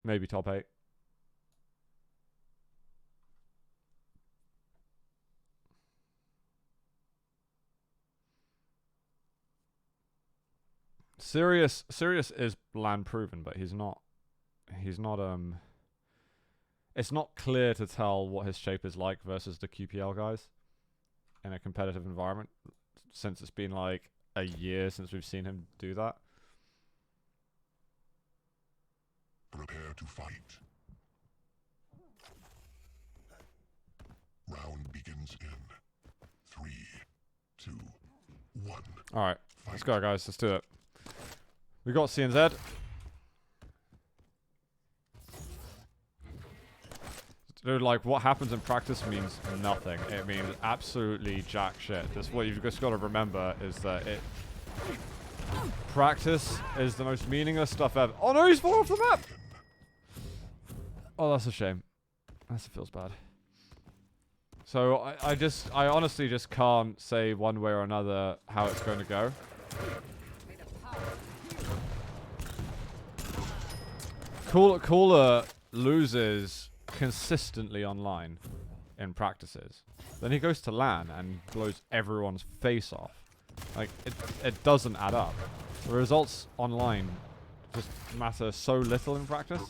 Maybe top 8. Sirius is land proven, but he's not it's not clear to tell what his shape is like versus the QPL guys in a competitive environment, since it's been like a year since we've seen him do that. Prepare to fight. Round begins in 3, 2, 1. Alright, let's go guys, let's do it. We got CNZ. Dude, like, what happens in practice means nothing. It means absolutely jack shit. Just what you've just got to remember is that practice is the most meaningless stuff ever. Oh no, he's fallen off the map! Oh, that's a shame. That feels bad. So, I honestly just can't say one way or another how it's going to go. Cooler loses consistently online in practices. Then he goes to LAN and blows everyone's face off. Like, it doesn't add up. The results online just matter so little in practice.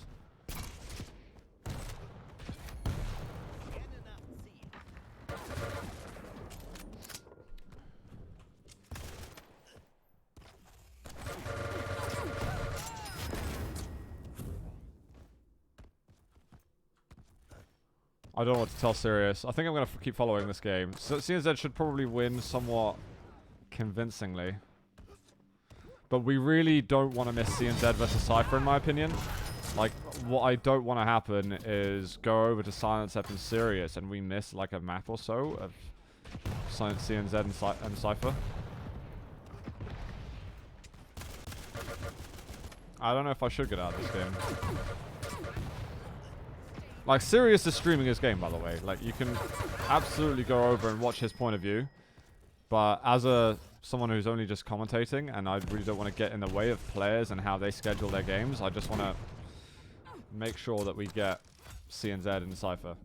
I don't know what to tell Sirius. I think I'm going to keep following this game. So CNZ should probably win somewhat convincingly. But we really don't want to miss CNZ versus Cypher, in my opinion. Like, what I don't want to happen is go over to Silence F and Sirius and we miss like a map or so of CNZ and Cypher. I don't know if I should get out of this game. Like, Sirius is streaming his game, by the way. Like, you can absolutely go over and watch his point of view. But as someone who's only just commentating, and I really don't want to get in the way of players and how they schedule their games, I just want to make sure that we get CNZ and Cypher.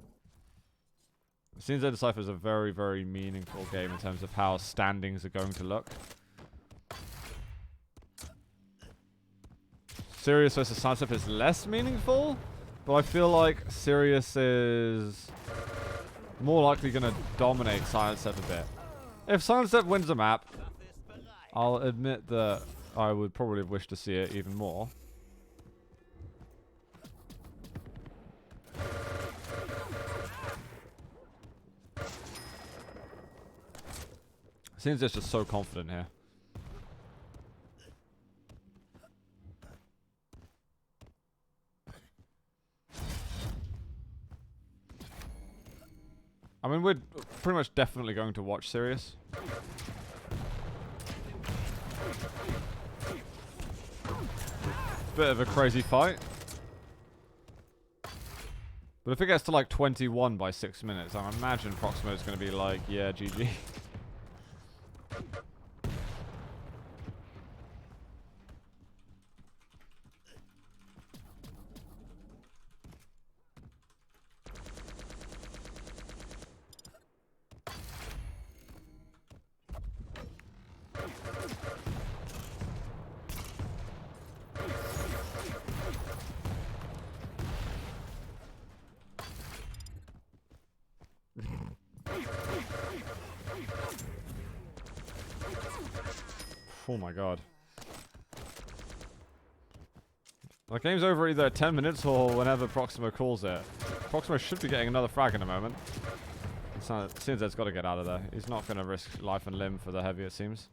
CNZ and Cypher is a very, very meaningful game in terms of how standings are going to look. Sirius versus Silence F is less meaningful. But I feel like Sirius is more likely going to dominate Silence F a bit. If Silence F wins a map, I'll admit that I would probably wish to see it even more. Seems just so confident here. I mean, we're pretty much definitely going to watch Sirius. Bit of a crazy fight. But if it gets to like 21 by 6 minutes, I imagine Prox1mo is going to be like, yeah, GG. Oh my god. The game's over either at 10 minutes or whenever Prox1mo calls it. Prox1mo should be getting another frag in a moment. CNZ's got to get out of there. He's not going to risk life and limb for the heavy, it seems.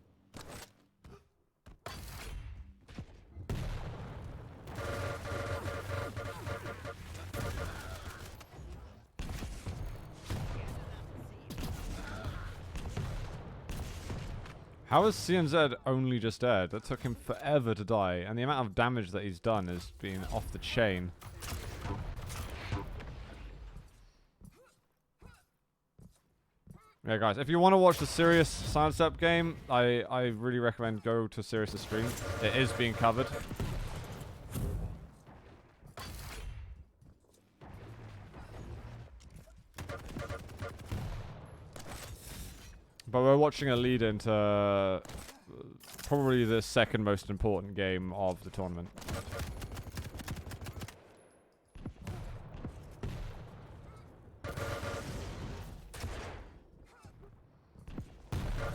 How is CNZ only just dead? That took him forever to die, and the amount of damage that he's done has been off the chain. Yeah, guys, if you want to watch the Sirius Silence F game, I really recommend go to Sirius' stream. It is being covered. But we're watching a lead into probably the second most important game of the tournament.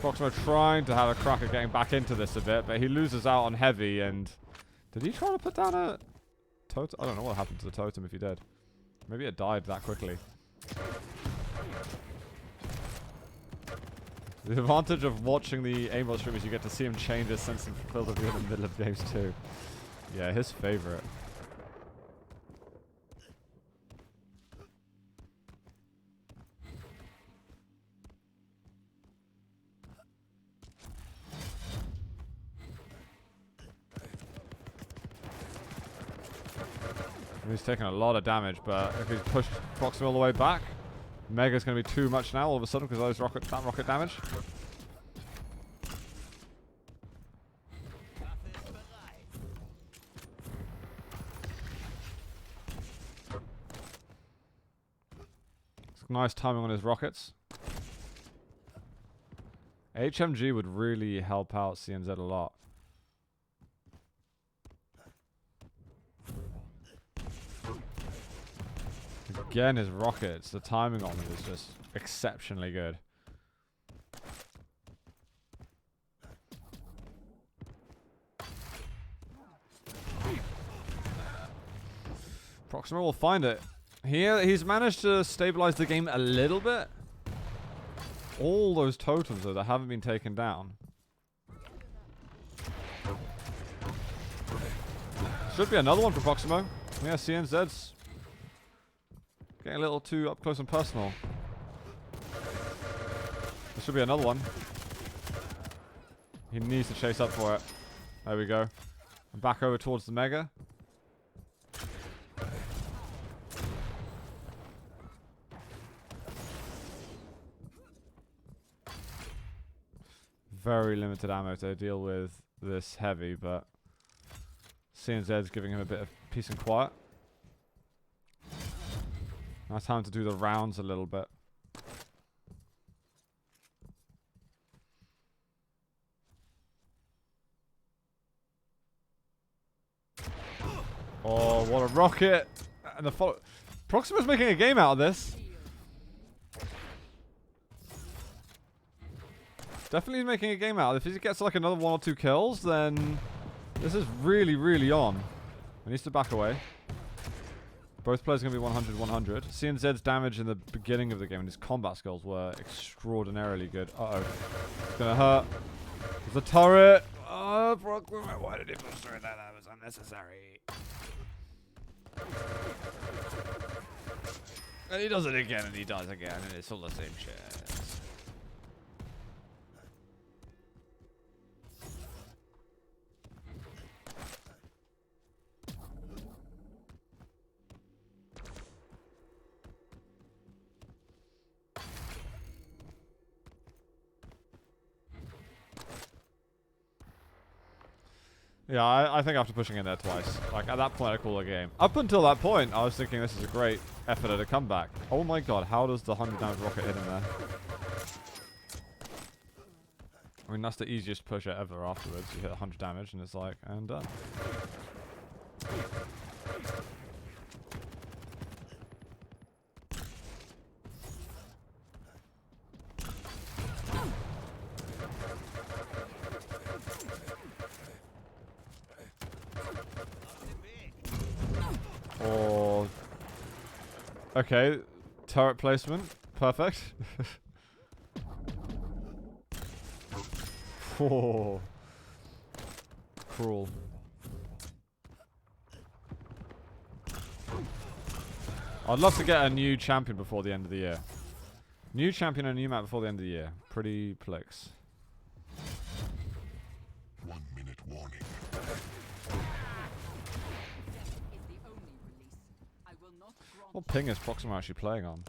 Prox1mo trying to have a crack at getting back into this a bit, but he loses out on heavy. And did he try to put down a totem? I don't know what happened to the totem if he did. Maybe it died that quickly. The advantage of watching the aimbot stream is you get to see him change his sense of field of view in the middle of games too. Yeah, his favorite. He's taking a lot of damage, but if he's pushed Prox1mo all the way back, Mega's going to be too much now all of a sudden because of those that rocket damage. It's nice timing on his rockets. HMG would really help out CNZ a lot. Again, his rockets, the timing on it is just exceptionally good. Prox1mo will find it. He's managed to stabilize the game a little bit. All those totems, though, that haven't been taken down. Should be another one for Prox1mo. Yeah, CNZ's getting a little too up close and personal. There should be another one. He needs to chase up for it. There we go. And back over towards the Mega. Very limited ammo to deal with this heavy, but CNZ's giving him a bit of peace and quiet. Now time to do the rounds a little bit. Oh, what a rocket! And the Prox1mo's making a game out of this. Definitely making a game out. If he gets like another 1 or 2 kills, then this is really, really on. He needs to back away. Both players are going to be 100-100. CNZ's damage in the beginning of the game and his combat skills were extraordinarily good. Uh-oh. It's going to hurt. There's a turret. Oh, Prox1mo, why did he push through that? That was unnecessary. And he does it again and he dies again and it's all the same shit. Yeah, I think after pushing in there twice, like at that point I call a game. Up until that point, I was thinking this is a great effort at a comeback. Oh my god, how does the 100 damage rocket hit in there? I mean, that's the easiest push ever afterwards. You hit 100 damage and it's like, and done. Or okay, turret placement, perfect. Oh, cruel. I'd love to get a new champion before the end of the year. New champion and a new map before the end of the year. Pretty plex. 1 minute warning. What ping is Prox1mo actually playing on?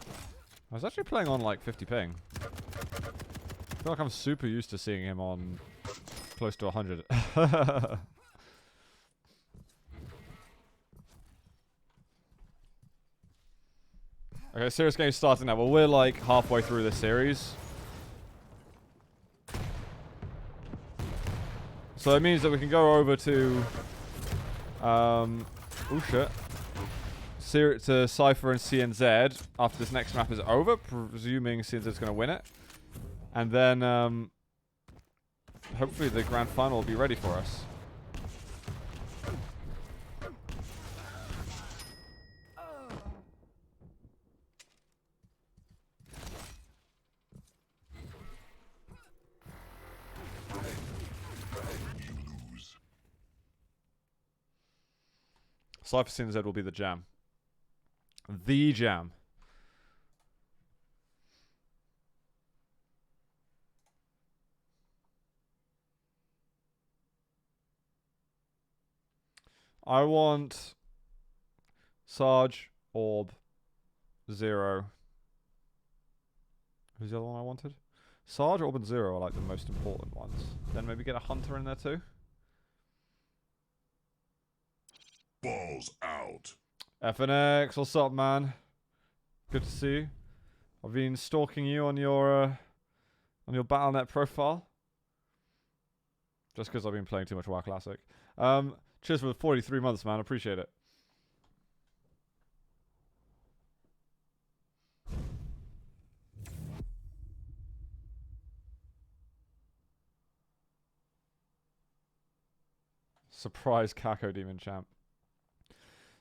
I was actually playing on like 50 ping. I feel like I'm super used to seeing him on close to 100. Okay, serious game starting now. Well, we're like halfway through this series. So it means that we can go over to oh shit. To Cypher and CNZ after this next map is over, presuming CNZ is going to win it. And then hopefully the grand final will be ready for us. Cypher CNZ will be the jam. The jam. I want Sarge, Orb, Zero. Who's the other one I wanted? Sarge, Orb, and Zero are like the most important ones. Then maybe get a Hunter in there too. Balls out. FNX, what's up, man? Good to see you. I've been stalking you on your Battle.net profile. Just because I've been playing too much WoW Classic. Cheers for the 43 months, man. Appreciate it. Surprise Kako Demon Champ.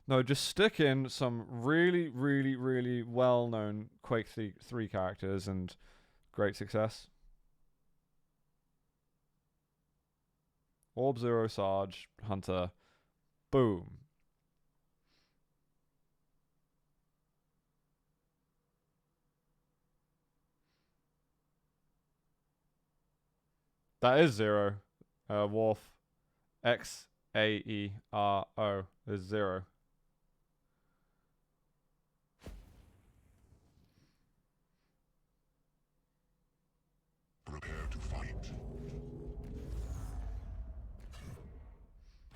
No, just stick in some really, really, really well-known Quake 3 characters and great success. Orb, Zero, Sarge, Hunter. Boom. That is Zero. Worf. X-A-E-R-O is Zero. Prepare to fight.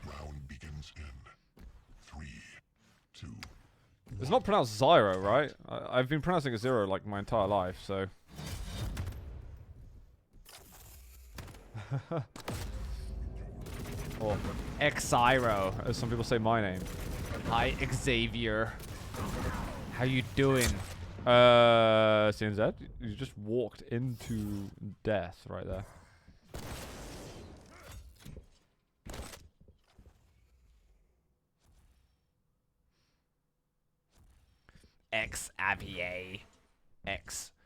Round begins in 3, 2. It's not pronounced Zyro, right? I've been pronouncing it Zero like my entire life, so. Or X-Zyro, as some people say my name. Hi, Xavier. How you doing? CNZ, you just walked into death right there. X-Avier. X-A-Euro.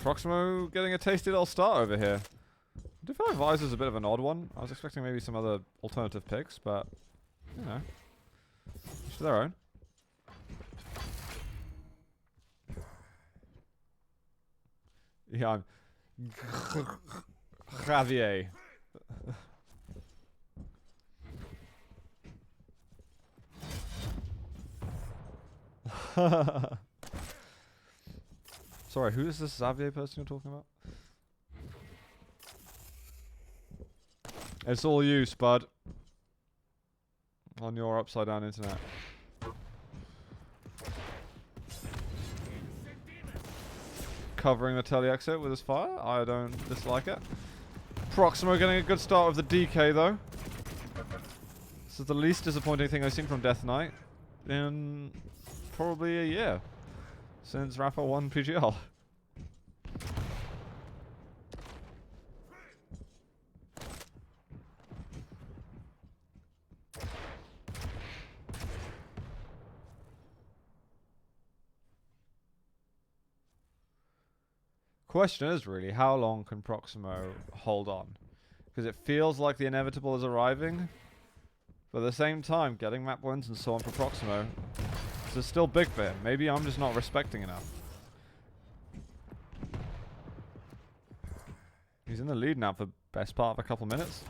Prox1mo getting a tasty little start over here. I do feel like Visor's a bit of an odd one. I was expecting maybe some other alternative picks, but, you know, each to their own. Yeah, I'm Javier. Sorry, who is this Xavier person you're talking about? It's all you, Spud. On your upside down internet. Covering the tele exit with his fire. I don't dislike it. Prox1mo getting a good start with the DK though. This is the least disappointing thing I've seen from Death Knight in probably a year. Since Rafa won PGL. Question is really, how long can Prox1mo hold on? Because it feels like the inevitable is arriving. But at the same time, getting map wins and so on for Prox1mo, this is still big for him. Maybe I'm just not respecting enough. He's in the lead now for best part of a couple minutes.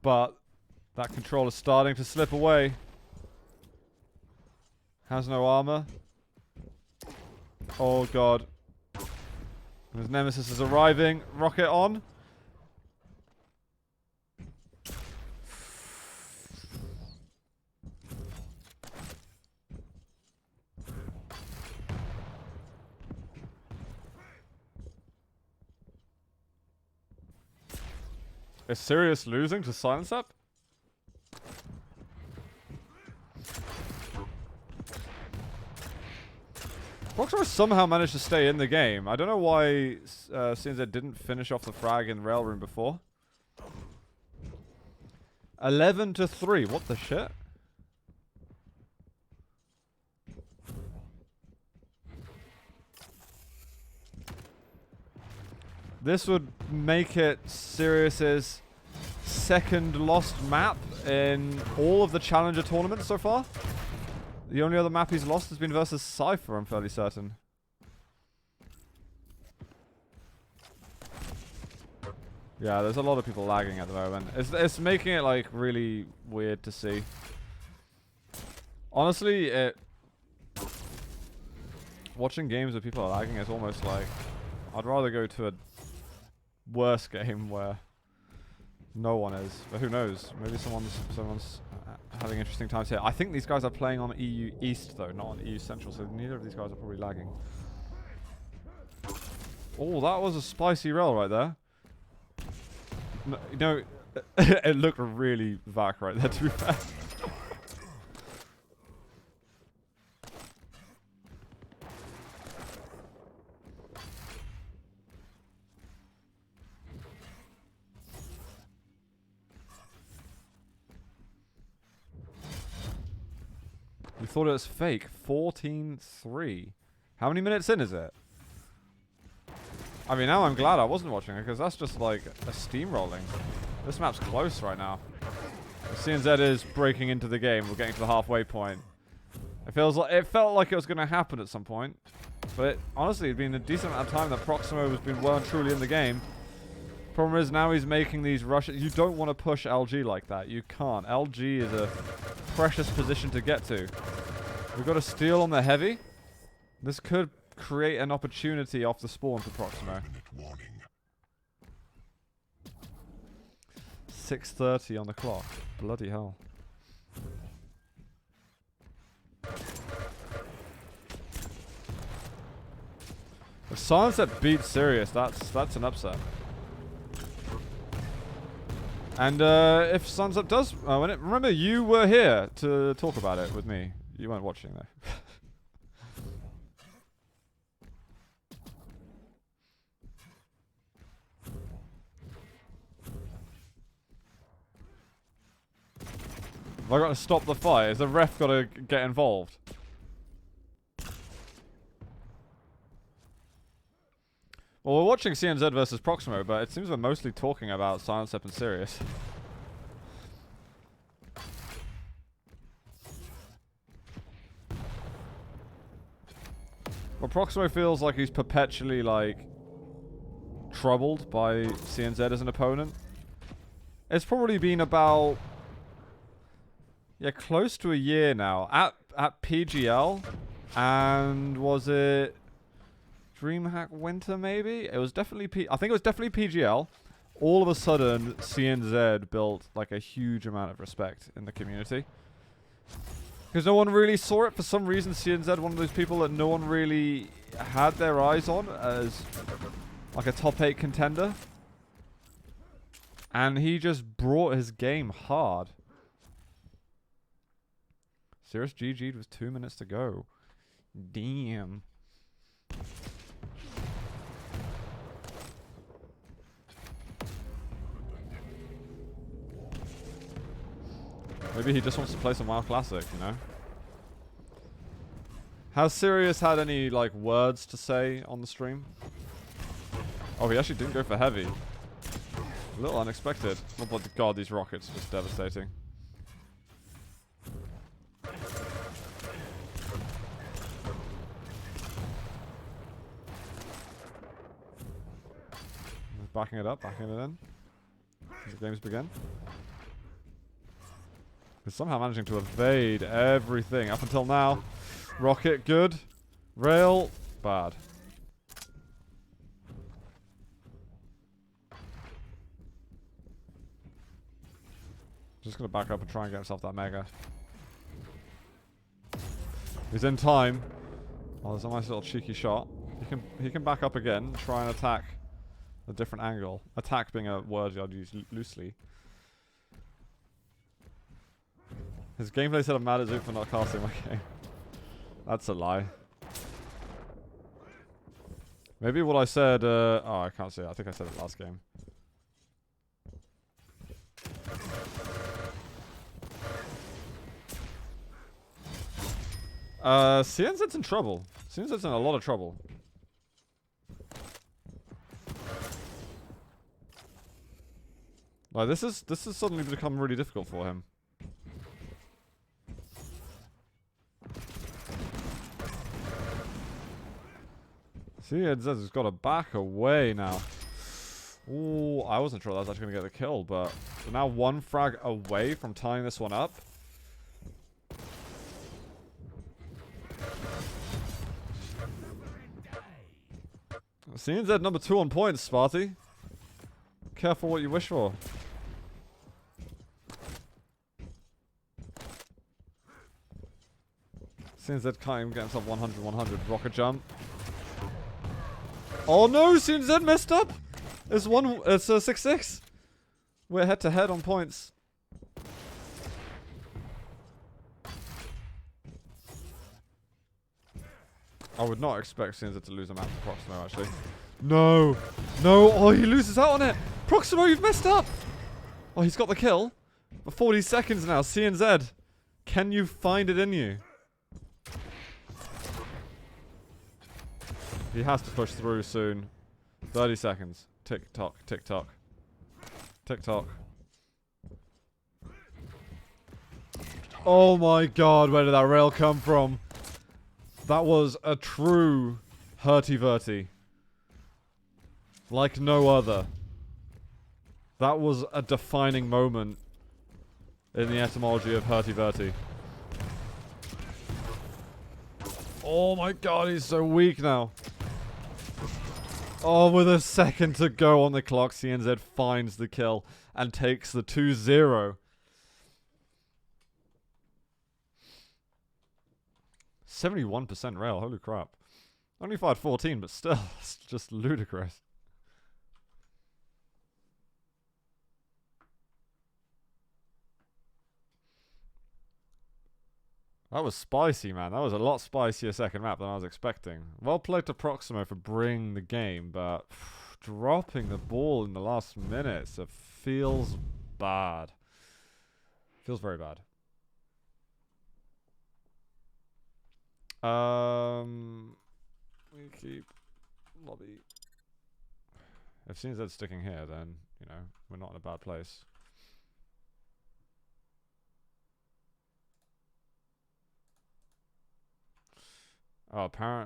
But that control is starting to slip away. Has no armor. Oh god. His nemesis is arriving. Rocket on. Is Sirius losing to Silence Up? Prox1mo somehow managed to stay in the game. I don't know why CNZ didn't finish off the frag in Rail Room before. 11-3. What the shit? This would make it Sirius's second lost map in all of the Challenger tournaments so far. The only other map he's lost has been versus Cypher, I'm fairly certain. Yeah, there's a lot of people lagging at the moment. It's making it, like, really weird to see. Honestly, watching games where people are lagging is almost like... I'd rather go to a worse game where no one is. But who knows? Maybe someone's having interesting times here. I think these guys are playing on EU East, though, not on EU Central, so neither of these guys are probably lagging. Oh, that was a spicy rail right there. No, you know, it looked really vac right there, to be fair. You thought it was fake. 14-3. How many minutes in is it? I mean, now I'm glad I wasn't watching it, because that's just like a steamrolling. This map's close right now. The CNZ is breaking into the game. We're getting to the halfway point. It felt like it was going to happen at some point. But honestly, it'd been a decent amount of time that Prox1mo has been well and truly in the game. Problem is, now he's making these rushes. You don't want to push LG like that. You can't. LG is a precious position to get to. We've got a steal on the heavy. This could create an opportunity off the spawn for Prox1mo. 6:30 on the clock. Bloody hell. If Sunset beats Sirius, that's an upset. And if Sunset does, remember you were here to talk about it with me. You weren't watching though. Have I got to stop the fight? Has the ref got to get involved? Well, we're watching CNZ versus Prox1mo, but it seems we're mostly talking about Silence Up and Sirius. Well, Prox1mo feels like he's perpetually, like, troubled by CNZ as an opponent. It's probably been about... yeah, close to a year now. At PGL, and was it... DreamHack Winter, maybe? It was definitely I think it was definitely PGL. All of a sudden, CNZ built like a huge amount of respect in the community. Because no one really saw it. For some reason, CNZ, one of those people that no one really had their eyes on as like a top 8 contender. And he just brought his game hard. Sirius GG'd with 2 minutes to go. Damn. Maybe he just wants to play some WoW Classic, you know? Has Sirius had any, like, words to say on the stream? Oh, he actually didn't go for heavy. A little unexpected. Oh, but God, these rockets are just devastating. Backing it up, backing it in. As the games begin. He's somehow managing to evade everything up until now. Rocket, good. Rail, bad. Just gonna back up and try and get himself that mega. He's in time. Oh, there's a nice little cheeky shot. He can back up again and try and attack A different angle. Attack being a word I'd use loosely. His gameplay said I'm mad at Zook for not casting my game. That's a lie. Maybe what I said, oh, I can't say it. I think I said it last game. CNZ's in trouble. CNZ's in a lot of trouble. Like, this has suddenly become really difficult for him. CNZ has got to back away now. Ooh, I wasn't sure that was actually going to get the kill, but we're now one frag away from tying this one up. CNZ number 2 on points, Sparty. Careful what you wish for. CNZ can't even get himself 100-100. Rocket jump. Oh no, CNZ messed up! It's a 6-6. We're head to head on points. I would not expect CNZ to lose a map to Prox1mo, actually. No! No! Oh, he loses out on it! Prox1mo, you've messed up! Oh, he's got the kill. For 40 seconds now. CNZ, can you find it in you? He has to push through soon. 30 seconds. Tick tock, tick tock. Tick tock. Oh my god, where did that rail come from? That was a true hurty-verty. Like no other. That was a defining moment in the etymology of hurty-verty. Oh my god, he's so weak now. Oh, with a second to go on the clock, CNZ finds the kill and takes the 2-0. 71% rail, holy crap. Only fired 14, but still, it's just ludicrous. That was spicy, man. That was a lot spicier second map than I was expecting. Well played to Prox1mo for bringing the game, but dropping the ball in the last minutes, it feels bad. Feels very bad. We keep lobby. If CNZ's sticking here, then, you know, we're not in a bad place. Oh, apparently.